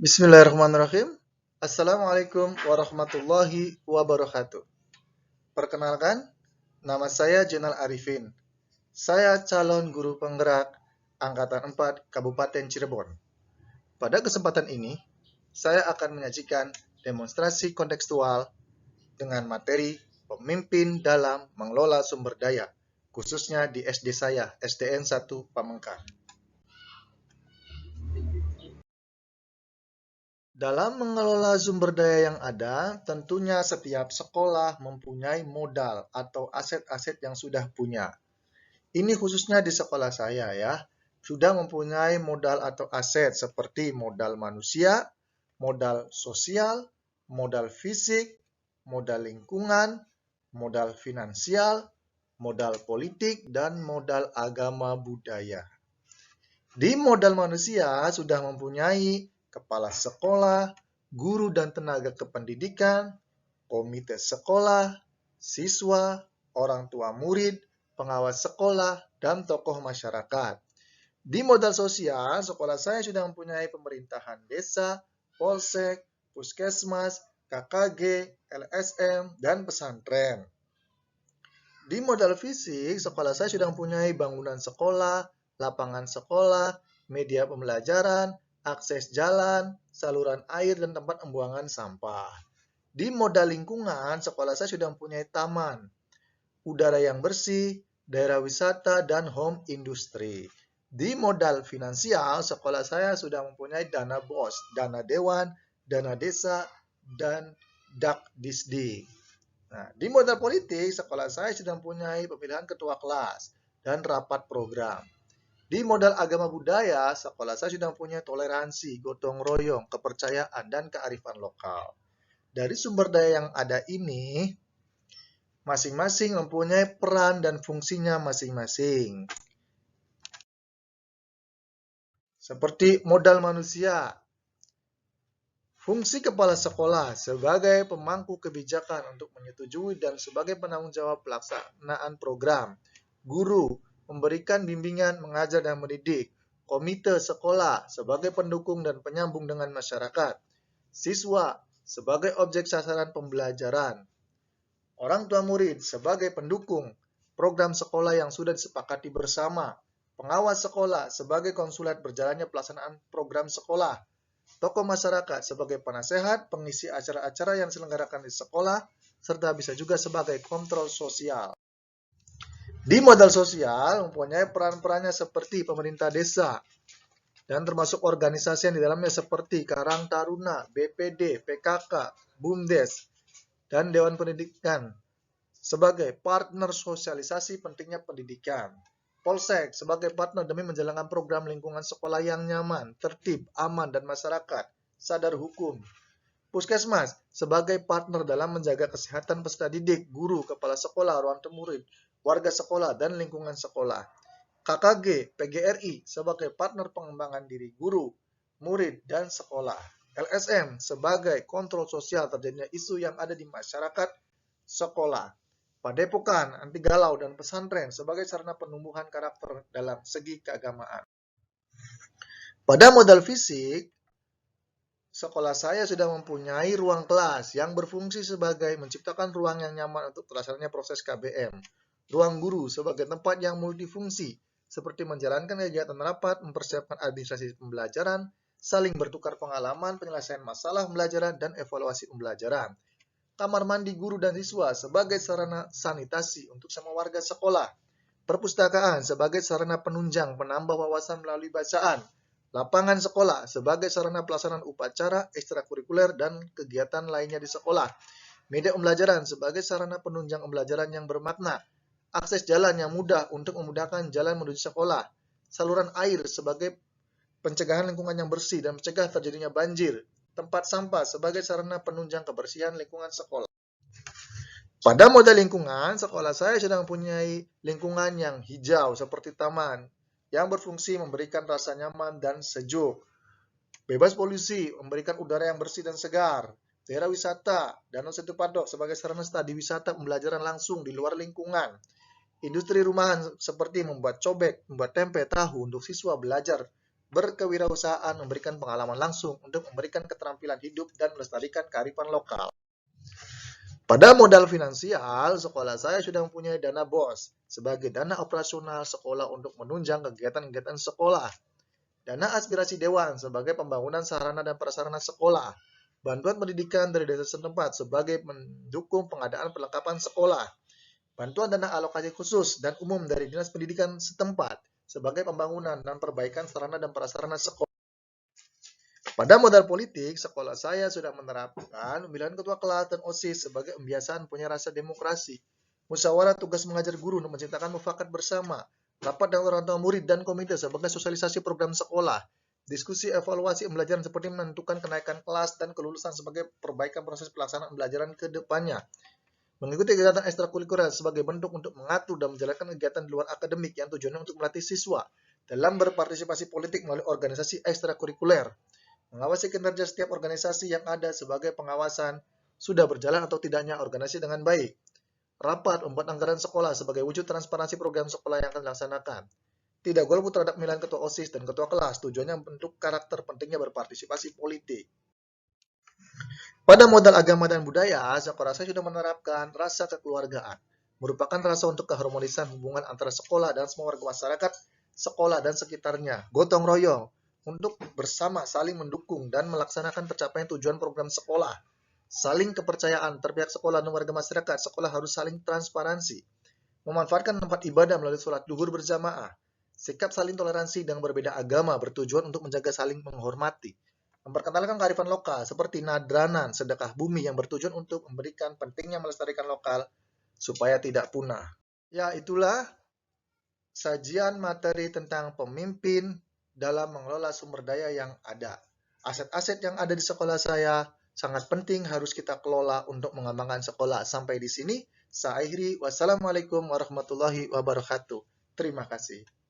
Bismillahirrahmanirrahim. Assalamualaikum warahmatullahi wabarakatuh. Perkenalkan, nama saya Jenal Arifin. Saya calon guru penggerak Angkatan 4 Kabupaten Cirebon. Pada kesempatan ini, saya akan menyajikan demonstrasi kontekstual dengan materi pemimpin dalam mengelola sumber daya, khususnya di SD saya, SDN 1 Pamengkar. Dalam mengelola sumber daya yang ada, tentunya setiap sekolah mempunyai modal atau aset-aset yang sudah punya. Ini khususnya di sekolah saya ya, sudah mempunyai modal atau aset seperti modal manusia, modal sosial, modal fisik, modal lingkungan, modal finansial, modal politik, dan modal agama budaya. Di modal manusia sudah mempunyai kepala sekolah, guru dan tenaga kependidikan, komite sekolah, siswa, orang tua murid, pengawas sekolah, dan tokoh masyarakat. Di modal sosial, sekolah saya sudah mempunyai pemerintahan desa, polsek, puskesmas, KKG, LSM, dan pesantren. Di modal fisik, sekolah saya sudah mempunyai bangunan sekolah, lapangan sekolah, media pembelajaran, akses jalan, saluran air, dan tempat pembuangan sampah. Di modal lingkungan, sekolah saya sudah mempunyai taman, udara yang bersih, daerah wisata, dan home industry. Di modal finansial, sekolah saya sudah mempunyai dana BOS, dana dewan, dana desa, dan Dakdisdi. Nah, di modal politik, sekolah saya sudah mempunyai pemilihan ketua kelas dan rapat program. Di modal agama budaya, sekolah saya sudah mempunyai toleransi, gotong royong, kepercayaan, dan kearifan lokal. Dari sumber daya yang ada ini, masing-masing mempunyai peran dan fungsinya masing-masing. Seperti modal manusia, fungsi kepala sekolah sebagai pemangku kebijakan untuk menyetujui dan sebagai penanggung jawab pelaksanaan program. Guru memberikan bimbingan, mengajar dan mendidik. Komite sekolah sebagai pendukung dan penyambung dengan masyarakat. Siswa sebagai objek sasaran pembelajaran. Orang tua murid sebagai pendukung program sekolah yang sudah disepakati bersama. Pengawas sekolah sebagai konsulat berjalannya pelaksanaan program sekolah. Tokoh masyarakat sebagai penasehat, pengisi acara-acara yang diselenggarakan di sekolah, serta bisa juga sebagai kontrol sosial. Di modal sosial mempunyai peran-perannya seperti pemerintah desa, dan termasuk organisasi yang di dalamnya seperti Karang Taruna, BPD, PKK, BUMDes, dan Dewan Pendidikan sebagai partner sosialisasi pentingnya pendidikan. Polsek sebagai partner demi menjalankan program lingkungan sekolah yang nyaman, tertib, aman, dan masyarakat sadar hukum. Puskesmas sebagai partner dalam menjaga kesehatan peserta didik, guru, kepala sekolah, ruang murid, warga sekolah, dan lingkungan sekolah. KKG, PGRI sebagai partner pengembangan diri guru, murid, dan sekolah. LSM sebagai kontrol sosial terjadinya isu yang ada di masyarakat sekolah. Padepokan, anti galau, dan pesantren sebagai sarana penumbuhan karakter dalam segi keagamaan. Pada modal fisik, sekolah saya sudah mempunyai ruang kelas yang berfungsi sebagai menciptakan ruang yang nyaman untuk terlaksananya proses KBM. Ruang guru sebagai tempat yang multifungsi, seperti menjalankan kegiatan rapat, mempersiapkan administrasi pembelajaran, saling bertukar pengalaman, penyelesaian masalah pembelajaran, dan evaluasi pembelajaran. Kamar mandi guru dan siswa sebagai sarana sanitasi untuk semua warga sekolah. Perpustakaan sebagai sarana penunjang penambah wawasan melalui bacaan. Lapangan sekolah sebagai sarana pelaksanaan upacara, ekstrakurikuler, dan kegiatan lainnya di sekolah. Media pembelajaran sebagai sarana penunjang pembelajaran yang bermakna. Akses jalan yang mudah untuk memudahkan jalan menuju sekolah. Saluran air sebagai pencegahan lingkungan yang bersih dan mencegah terjadinya banjir. Tempat sampah sebagai sarana penunjang kebersihan lingkungan sekolah. Pada modal lingkungan, sekolah saya sudah mempunyai lingkungan yang hijau seperti taman, yang berfungsi memberikan rasa nyaman dan sejuk. Bebas polusi, memberikan udara yang bersih dan segar. Daerah wisata, Danau Setupadok sebagai sarana studi wisata pembelajaran langsung di luar lingkungan. Industri rumahan seperti membuat cobek, membuat tempe, tahu untuk siswa belajar berkewirausahaan, memberikan pengalaman langsung untuk memberikan keterampilan hidup dan melestarikan kearifan lokal. Pada modal finansial, sekolah saya sudah mempunyai dana BOS sebagai dana operasional sekolah untuk menunjang kegiatan-kegiatan sekolah. Dana aspirasi dewan sebagai pembangunan sarana dan prasarana sekolah. Bantuan pendidikan dari desa setempat sebagai mendukung pengadaan perlengkapan sekolah. Bantuan dana alokasi khusus dan umum dari dinas pendidikan setempat sebagai pembangunan dan perbaikan sarana dan prasarana sekolah. Pada modal politik, sekolah saya sudah menerapkan pemilihan ketua kelas dan OSIS sebagai pembiasaan punya rasa demokrasi. Musyawarah tugas mengajar guru untuk menciptakan mufakat bersama. Rapat dengan orang tua murid dan komite sebagai sosialisasi program sekolah. Diskusi evaluasi pembelajaran seperti menentukan kenaikan kelas dan kelulusan sebagai perbaikan proses pelaksanaan pembelajaran ke depannya. Mengikuti kegiatan ekstrakurikuler sebagai bentuk untuk mengatur dan menjalankan kegiatan di luar akademik yang tujuannya untuk melatih siswa dalam berpartisipasi politik melalui organisasi ekstrakurikuler. Mengawasi kinerja setiap organisasi yang ada sebagai pengawasan sudah berjalan atau tidaknya organisasi dengan baik. Rapat membuat anggaran sekolah sebagai wujud transparansi program sekolah yang akan dilaksanakan. Tidak golput terhadap pemilihan ketua OSIS dan ketua kelas, tujuannya membentuk karakter pentingnya berpartisipasi politik. Pada modal agama dan budaya, sekolah saya sudah menerapkan rasa kekeluargaan, merupakan rasa untuk keharmonisan hubungan antara sekolah dan semua warga masyarakat, sekolah dan sekitarnya, gotong royong, untuk bersama saling mendukung dan melaksanakan tercapaian tujuan program sekolah. Saling kepercayaan terpihak sekolah dan warga masyarakat, sekolah harus saling transparansi. Memanfaatkan tempat ibadah melalui sholat duhur berjamaah. Sikap saling toleransi dengan berbeda agama bertujuan untuk menjaga saling menghormati. Memperkenalkan kearifan lokal seperti nadranan, sedekah bumi yang bertujuan untuk memberikan pentingnya melestarikan lokal supaya tidak punah. Ya, itulah sajian materi tentang pemimpin dalam mengelola sumber daya yang ada. Aset-aset yang ada di sekolah saya sangat penting harus kita kelola untuk mengembangkan sekolah. Sampai di sini, saya akhiri. Wassalamualaikum warahmatullahi wabarakatuh. Terima kasih.